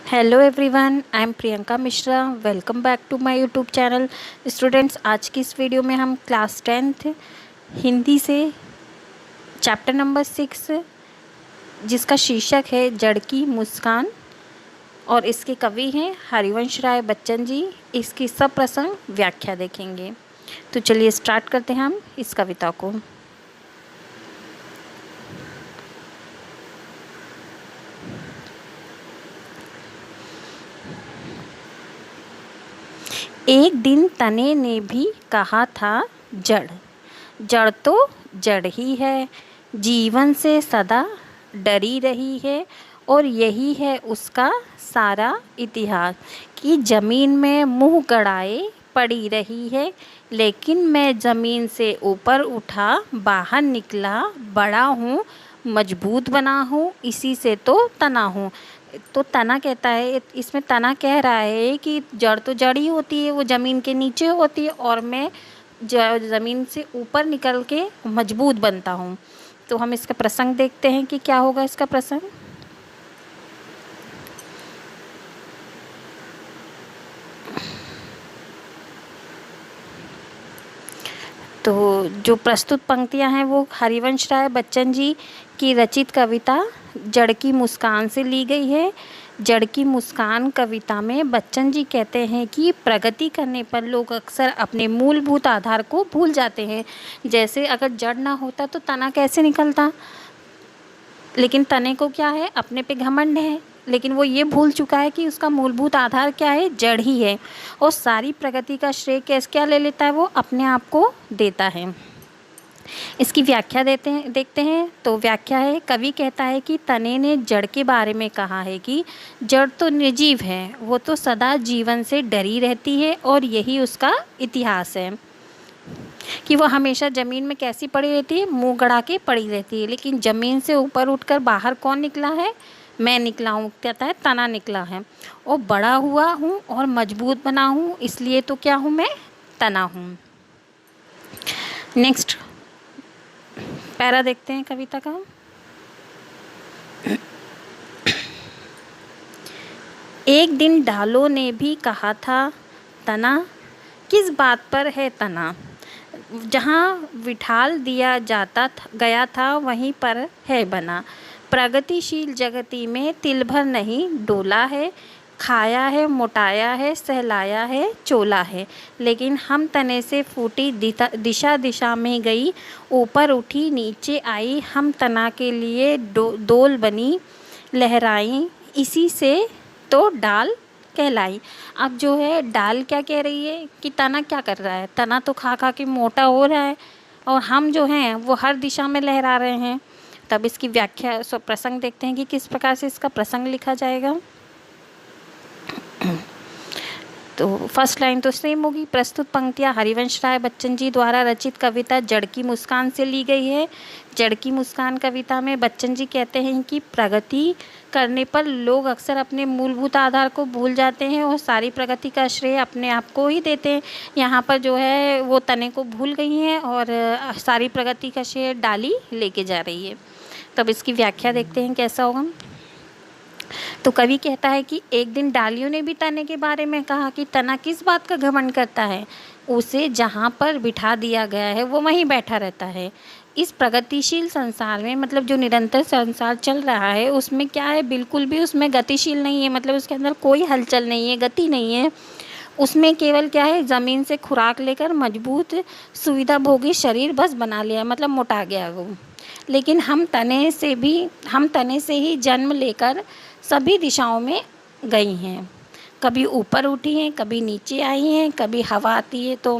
Hello everyone, I am Priyanka Mishra. Welcome back to my YouTube channel. Students, आज की इस video में हम क्लास 10th हिंदी से चैप्टर नंबर 6 जिसका शीर्षक है जड़ की मुस्कान और इसके कवि हैं हरिवंश राय बच्चन जी। इसकी सब प्रसंग व्याख्या देखेंगे। तो चलिए स्टार्ट करते हैं हम इस कविता को। एक दिन तने ने भी कहा था जड़, जड़ तो जड़ ही है, जीवन से सदा डरी रही है और यही है उसका सारा इतिहास कि ज़मीन में मुंह गड़ाए पड़ी रही है। लेकिन मैं ज़मीन से ऊपर उठा, बाहर निकला, बड़ा हूँ, मजबूत बना हूँ, इसी से तो तना हूँ। तो तना कहता है, इसमें तना कह रहा है कि जड़ तो जड़ ही होती है, वो ज़मीन के नीचे होती है और मैं ज़मीन से ऊपर निकल के मजबूत बनता हूँ। तो हम इसका प्रसंग देखते हैं कि क्या होगा इसका प्रसंग। तो जो प्रस्तुत पंक्तियां हैं वो हरिवंश राय बच्चन जी की रचित कविता जड़ की मुस्कान से ली गई है। जड़ की मुस्कान कविता में बच्चन जी कहते हैं कि प्रगति करने पर लोग अक्सर अपने मूलभूत आधार को भूल जाते हैं। जैसे अगर जड़ ना होता तो तना कैसे निकलता, लेकिन तने को क्या है, अपने पे घमंड है, लेकिन वो ये भूल चुका है कि उसका मूलभूत आधार क्या है, जड़ ही है। और सारी प्रगति का श्रेय क्या ले लेता है, वो अपने आप को देता है। इसकी व्याख्या देखते हैं। तो व्याख्या है, कवि कहता है कि तने ने जड़ के बारे में कहा है कि जड़ तो निर्जीव है, वो तो सदा जीवन से डरी रहती है और यही उसका इतिहास है कि वो हमेशा ज़मीन में कैसी पड़ी रहती है, मुंह गड़ा के पड़ी रहती है। लेकिन ज़मीन से ऊपर उठकर बाहर कौन निकला है, मैं निकला हूँ, कहता है तना निकला है और बड़ा हुआ हूँ और मजबूत बना हूँ, इसलिए तो क्या हूँ, मैं तना हूँ। नेक्स्ट पैरा देखते हैं कविता का। एक दिन डालों ने भी कहा था तना, किस बात पर है तना, जहाँ विठाल दिया गया था वहीं पर है बना। प्रगतिशील जगती में तिल भर नहीं डोला है, खाया है, मोटाया है, सहलाया है, चोला है। लेकिन हम तने से फूटी दिशा दिशा में गई, ऊपर उठी नीचे आई, हम तना के लिए डोल बनी लहराई, इसी से तो डाल कहलाई। अब जो है डाल क्या कह रही है कि तना क्या कर रहा है, तना तो खा खा के मोटा हो रहा है और हम जो हैं वो हर दिशा में लहरा रहे हैं। तब इसकी व्याख्या प्रसंग देखते हैं कि किस प्रकार से इसका प्रसंग लिखा जाएगा। तो फर्स्ट लाइन तो सेम होगी। प्रस्तुत पंक्तियाँ हरिवंश राय बच्चन जी द्वारा रचित कविता जड़ की मुस्कान से ली गई है। जड़ की मुस्कान कविता में बच्चन जी कहते हैं कि प्रगति करने पर लोग अक्सर अपने मूलभूत आधार को भूल जाते हैं और सारी प्रगति का श्रेय अपने आप को ही देते हैं। यहाँ पर जो है वो तने को भूल गई हैं और सारी प्रगति का श्रेय डाली लेके जा रही है। तब इसकी व्याख्या देखते हैं कैसा होगा। तो कवि कहता है कि एक दिन डालियों ने भी तने के बारे में कहा कि तना किस बात का घमंड करता है, उसे जहाँ पर बिठा दिया गया है वो वहीं बैठा रहता है। इस प्रगतिशील संसार में, मतलब जो निरंतर संसार चल रहा है उसमें क्या है, बिल्कुल भी उसमें गतिशील नहीं है, मतलब उसके अंदर कोई हलचल नहीं है, गति नहीं है। उसमें केवल क्या है, ज़मीन से खुराक लेकर मजबूत सुविधा भोगी शरीर बस बना लिया, मतलब मोटा गया वो। लेकिन हम तने से ही जन्म लेकर सभी दिशाओं में गई हैं, कभी ऊपर उठी हैं, कभी नीचे आई हैं, कभी हवा आती है तो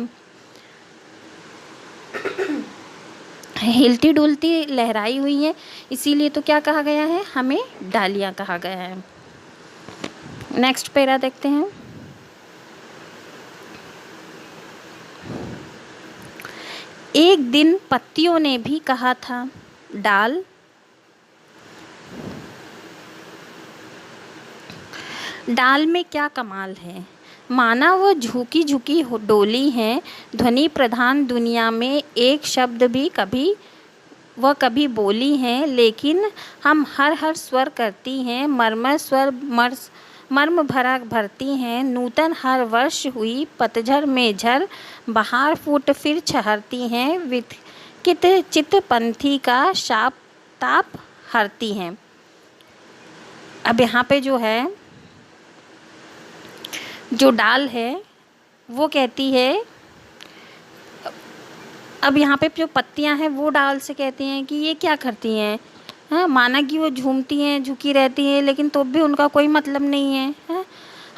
हिलती डुलती लहराई हुई हैं। इसीलिए तो क्या कहा गया है, हमें डालियाँ कहा गया है। नेक्स्ट पैरा देखते हैं। एक दिन पत्तियों ने भी कहा था डाल में क्या कमाल है, माना वो झुकी झुकी डोली है, ध्वनि प्रधान दुनिया में एक शब्द भी कभी बोली हैं, लेकिन हम हर स्वर करती हैं, मर्मर स्वर मर्म भरा भरती हैं नूतन हर वर्ष हुई पतझड़ में झर, बहार फूट फिर छहरती हैं विकित चित पंथी का शाप ताप हरती हैं। अब यहाँ पे जो है, जो डाल है वो कहती है, अब यहाँ पे जो पत्तियाँ हैं वो डाल से कहती हैं कि ये क्या करती हैं। हाँ, माना कि वो झूमती हैं, झुकी रहती हैं, लेकिन तो भी उनका कोई मतलब नहीं है। हाँ,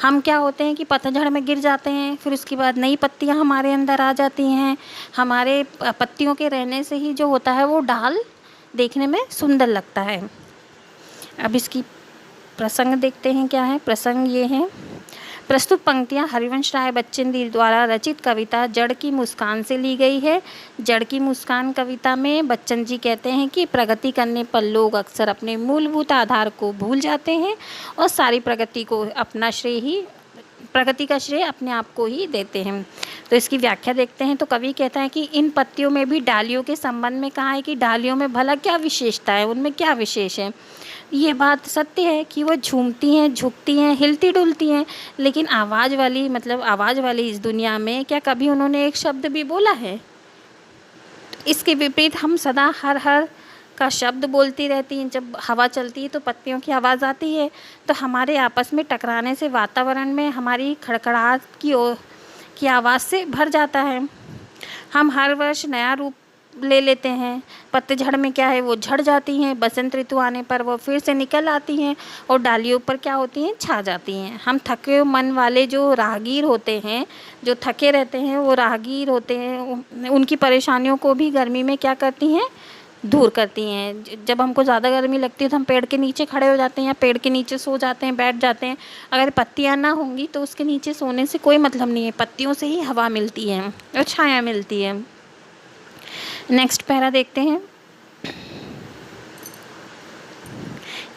हम क्या होते हैं कि पतझड़ में गिर जाते हैं, फिर उसके बाद नई पत्तियाँ हमारे अंदर आ जाती हैं। हमारे पत्तियों के रहने से ही जो होता है वो डाल देखने में सुंदर लगता है। अब इसकी प्रसंग देखते हैं क्या है। प्रसंग ये है, प्रस्तुत पंक्तियाँ हरिवंश राय बच्चन जी द्वारा रचित कविता जड़ की मुस्कान से ली गई है। जड़ की मुस्कान कविता में बच्चन जी कहते हैं कि प्रगति करने पर लोग अक्सर अपने मूलभूत आधार को भूल जाते हैं और सारी प्रगति का श्रेय अपने आप को ही देते हैं। तो इसकी व्याख्या देखते हैं। तो कवि कहता है कि इन पत्तियों में भी डालियों के संबंध में कहा है कि डालियों में भला क्या विशेषता है, उनमें क्या विशेष है। ये बात सत्य है कि वो झूमती हैं, झुकती हैं, हिलती डुलती हैं, लेकिन आवाज़ वाली इस दुनिया में क्या कभी उन्होंने एक शब्द भी बोला है। इसके विपरीत हम सदा हर हर का शब्द बोलती रहती हैं। जब हवा चलती है तो पत्तियों की आवाज़ आती है, तो हमारे आपस में टकराने से वातावरण में हमारी खड़खड़ाहट की आवाज़ से भर जाता है। हम हर वर्ष नया रूप ले लेते हैं। पतझड़ में क्या है, वो झड़ जाती हैं, बसंत ऋतु आने पर वो फिर से निकल आती हैं और डालियों पर क्या होती हैं, छा जाती हैं। हम थके मन वाले जो राहगीर होते हैं, जो थके रहते हैं वो राहगीर होते हैं, उनकी परेशानियों को भी गर्मी में क्या करती हैं, दूर करती हैं। जब हमको ज़्यादा गर्मी लगती है तो हम पेड़ के नीचे खड़े हो जाते हैं या पेड़ के नीचे सो जाते हैं, बैठ जाते हैं। अगर पत्तियाँ ना होंगी तो उसके नीचे सोने से कोई मतलब नहीं है, पत्तियों से ही हवा मिलती है और छाया मिलती है। नेक्स्ट पैरा देखते हैं।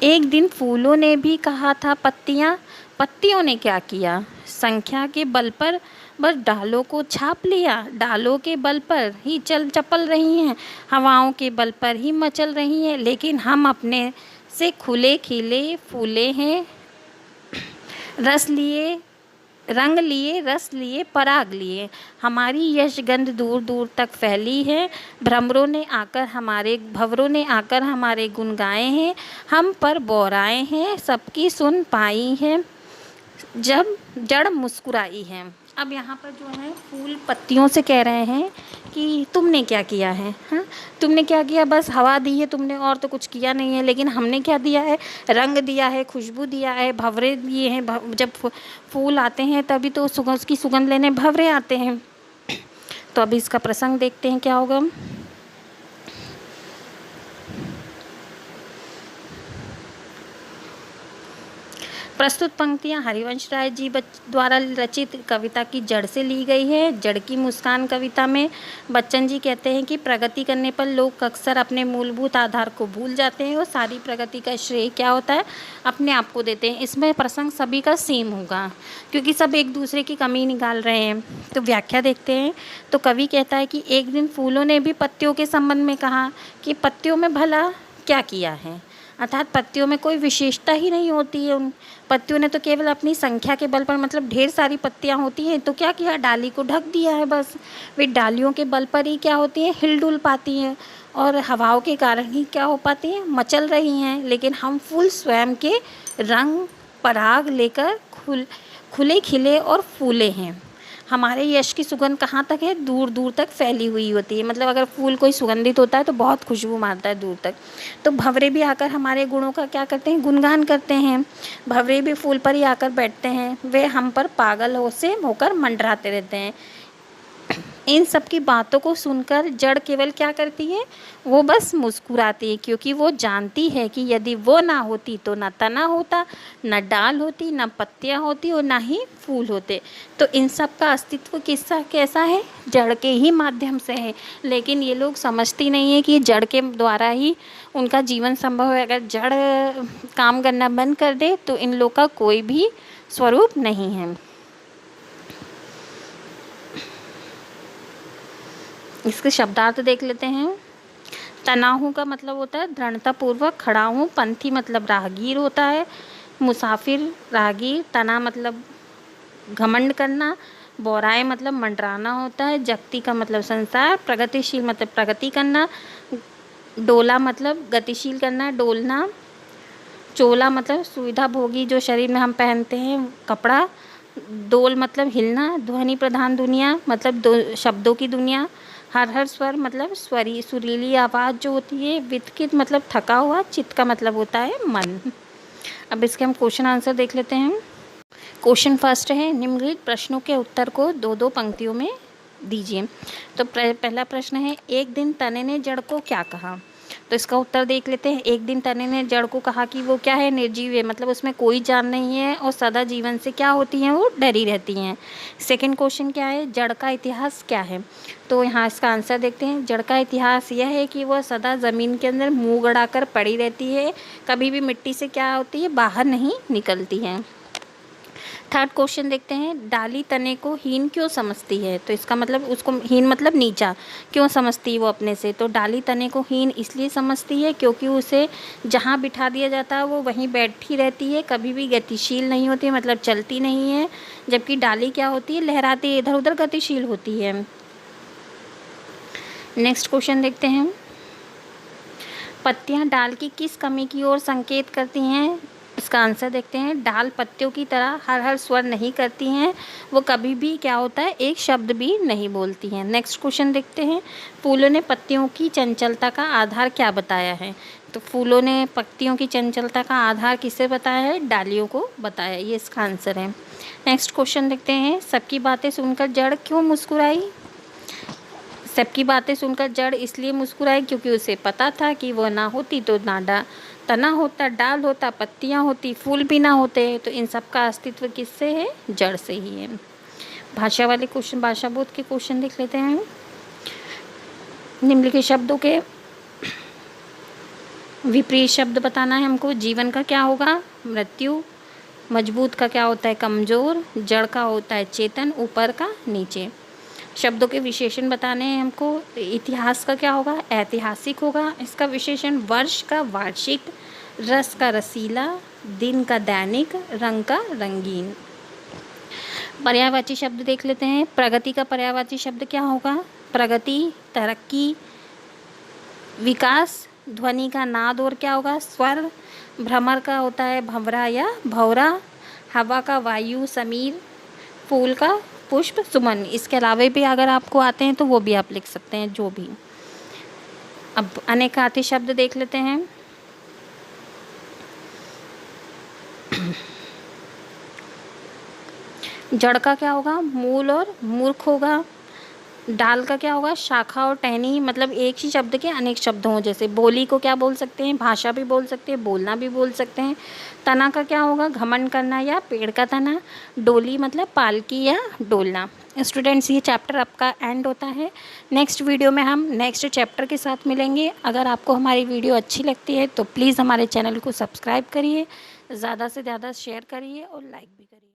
एक दिन फूलों ने भी कहा था पत्तियों ने क्या किया, संख्या के बल पर बस डालों को छाप लिया। डालों के बल पर ही चपल रही हैं, हवाओं के बल पर ही मचल रही हैं, लेकिन हम अपने से खुले खिले फूले हैं। रंग लिए, रस लिए, पराग लिए, हमारी यश गंध दूर दूर तक फैली है। भंवरों ने आकर हमारे गुण गाए हैं, हम पर बौराए हैं, सबकी सुन पाई है जब जड़ मुस्कुराई है। अब यहाँ पर जो है फूल पत्तियों से कह रहे हैं कि तुमने क्या किया है। हाँ, तुमने क्या किया, बस हवा दी है तुमने और तो कुछ किया नहीं है, लेकिन हमने क्या दिया है, रंग दिया है, खुशबू दिया है, भंवरे दिए हैं। जब फूल आते हैं तभी तो उसकी सुगंध लेने भंवरे आते हैं। तो अभी इसका प्रसंग देखते हैं क्या होगा। प्रस्तुत पंक्तियाँ हरिवंश राय जी द्वारा रचित कविता की जड़ से ली गई है। जड़ की मुस्कान कविता में बच्चन जी कहते हैं कि प्रगति करने पर लोग अक्सर अपने मूलभूत आधार को भूल जाते हैं और सारी प्रगति का श्रेय क्या होता है, अपने आप को देते हैं। इसमें प्रसंग सभी का सेम होगा क्योंकि सब एक दूसरे की कमी निकाल रहे हैं। तो व्याख्या देखते हैं। तो कवि कहता है कि एक दिन फूलों ने भी पत्तियों के संबंध में कहा कि पत्तियों में भला क्या किया है, अर्थात पत्तियों में कोई विशेषता ही नहीं होती है। उन पत्तियों ने तो केवल अपनी संख्या के बल पर, मतलब ढेर सारी पत्तियां होती हैं तो क्या किया, डाली को ढक दिया है बस। वे डालियों के बल पर ही क्या होती हैं, हिलडुल पाती हैं और हवाओं के कारण ही क्या हो पाती हैं, मचल रही हैं। लेकिन हम फूल स्वयं के रंग पराग लेकर खुले खिले और फूले हैं। हमारे यश की सुगंध कहाँ तक है, दूर दूर तक फैली हुई होती है। मतलब अगर फूल कोई सुगंधित होता है तो बहुत खुशबू मारता है दूर तक। तो भंवरे भी आकर हमारे गुणों का क्या करते हैं, गुणगान करते हैं। भंवरे भी फूल पर ही आकर बैठते हैं, वे हम पर पागल होकर मंडराते रहते हैं। इन सब की बातों को सुनकर जड़ केवल क्या करती है, वो बस मुस्कुराती है, क्योंकि वो जानती है कि यदि वो ना होती तो ना तना होता, न डाल होती, न पत्तियाँ होती और ना ही फूल होते। तो इन सब का अस्तित्व कैसा है, जड़ के ही माध्यम से है। लेकिन ये लोग समझती नहीं है कि जड़ के द्वारा ही उनका जीवन संभव है। अगर जड़ काम करना बंद कर दे तो इन लोग का कोई भी स्वरूप नहीं है। इसके शब्दार्थ देख लेते हैं। तना हूँ का मतलब होता है दृढ़ता पूर्वक खड़ा हूँ। पंथी मतलब राहगीर होता है। मुसाफिर, राहगीर, तना मतलब घमंड करना, बौराए मतलब मंडराना होता है, जगती का मतलब संसार, प्रगतिशील मतलब प्रगति करना, डोला मतलब गतिशील करना, डोलना, चोला मतलब सुविधा भोगी जो शरीर में हम पहनते हैं कपड़ा, डोल मतलब हिलना, ध्वनि प्रधान दुनिया मतलब दो शब्दों की दुनिया, हर स्वर मतलब स्वरी सुरीली आवाज़ जो होती है, वितकित मतलब थका हुआ, चित्त का मतलब होता है मन। अब इसके हम क्वेश्चन आंसर देख लेते हैं। क्वेश्चन फर्स्ट है, निम्नलिखित प्रश्नों के उत्तर को दो दो पंक्तियों में दीजिए। तो पहला प्रश्न है, एक दिन तने ने जड़ को क्या कहा? तो इसका उत्तर देख लेते हैं। एक दिन तने ने जड़ को कहा कि वो क्या है, निर्जीव है, मतलब उसमें कोई जान नहीं है और सदा जीवन से क्या होती हैं, वो डरी रहती हैं। सेकंड क्वेश्चन क्या है, जड़ का इतिहास क्या है? तो यहाँ इसका आंसर देखते हैं। जड़ का इतिहास यह है कि वह सदा ज़मीन के अंदर मुँह गड़ाकर पड़ी रहती है, कभी भी मिट्टी से क्या होती है, बाहर नहीं निकलती है। थर्ड क्वेश्चन देखते हैं, डाली तने को हीन क्यों समझती है? तो इसका मतलब उसको हीन मतलब नीचा क्यों समझती है वो अपने से? तो डाली तने को हीन इसलिए समझती है क्योंकि उसे जहाँ बिठा दिया जाता है वो वहीं बैठी रहती है, कभी भी गतिशील नहीं होती है, मतलब चलती नहीं है, जबकि डाली क्या होती है, लहराती है, इधर उधर गतिशील होती है। नेक्स्ट क्वेश्चन देखते हैं, पत्तियाँ डाल की किस कमी की ओर संकेत करती हैं? इसका आंसर देखते हैं। डाल पत्तियों की तरह हर स्वर नहीं करती हैं, वो कभी भी क्या होता है, एक शब्द भी नहीं बोलती हैं। नेक्स्ट क्वेश्चन देखते हैं, फूलों ने पत्तियों की चंचलता का आधार क्या बताया है? तो फूलों ने पत्तियों की चंचलता का आधार किसे बताया है? डालियों को बताया, ये इसका आंसर है। नेक्स्ट क्वेश्चन देखते हैं, सबकी बातें सुनकर जड़ क्यों मुस्कुराई? सबकी बातें सुनकर जड़ इसलिए मुस्कुराई क्योंकि उसे पता था कि वह ना होती तो ना तना होता, डाल होता, पत्तियां होती, फूल भी ना होते। तो इन सब का अस्तित्व किससे है? जड़ से ही है। भाषा वाले क्वेश्चन, भाषा बोध के क्वेश्चन देख लेते हैं। निम्नलिखित शब्दों के विपरीत शब्द बताना है हमको। जीवन का क्या होगा? मृत्यु। मजबूत का क्या होता है? कमज़ोर। जड़ का होता है चेतन, ऊपर का नीचे। शब्दों के विशेषण बताने हैं हमको। इतिहास का क्या होगा? ऐतिहासिक होगा। इसका विशेषण वर्ष का वार्षिक, रस का रसीला, दिन का दैनिक, रंग का रंगीन। पर्यायवाची शब्द देख लेते हैं। प्रगति का पर्यायवाची शब्द क्या होगा? प्रगति, तरक्की, विकास। ध्वनि का नाद और क्या होगा? स्वर। भ्रमर का होता है भंवरा या भौरा। हवा का वायु, समीर। फूल का पुष्प, सुमन। इसके अलावा भी अगर आपको आते हैं तो वो भी आप लिख सकते हैं, जो भी। अब अनेकार्थी शब्द देख लेते हैं। जड़ का क्या होगा? मूल और मूर्ख होगा। डाल का क्या होगा? शाखा और टहनी, मतलब एक ही शब्द के अनेक शब्द हों। जैसे बोली को क्या बोल सकते हैं? भाषा भी बोल सकते हैं, बोलना भी बोल सकते हैं। तना का क्या होगा? घमंड करना या पेड़ का तना। डोली मतलब पालकी या डोलना। स्टूडेंट्स, ये चैप्टर आपका एंड होता है। नेक्स्ट वीडियो में हम नेक्स्ट चैप्टर के साथ मिलेंगे। अगर आपको हमारी वीडियो अच्छी लगती है तो प्लीज़ हमारे चैनल को सब्सक्राइब करिए, ज़्यादा से ज़्यादा शेयर करिए और लाइक भी करिए।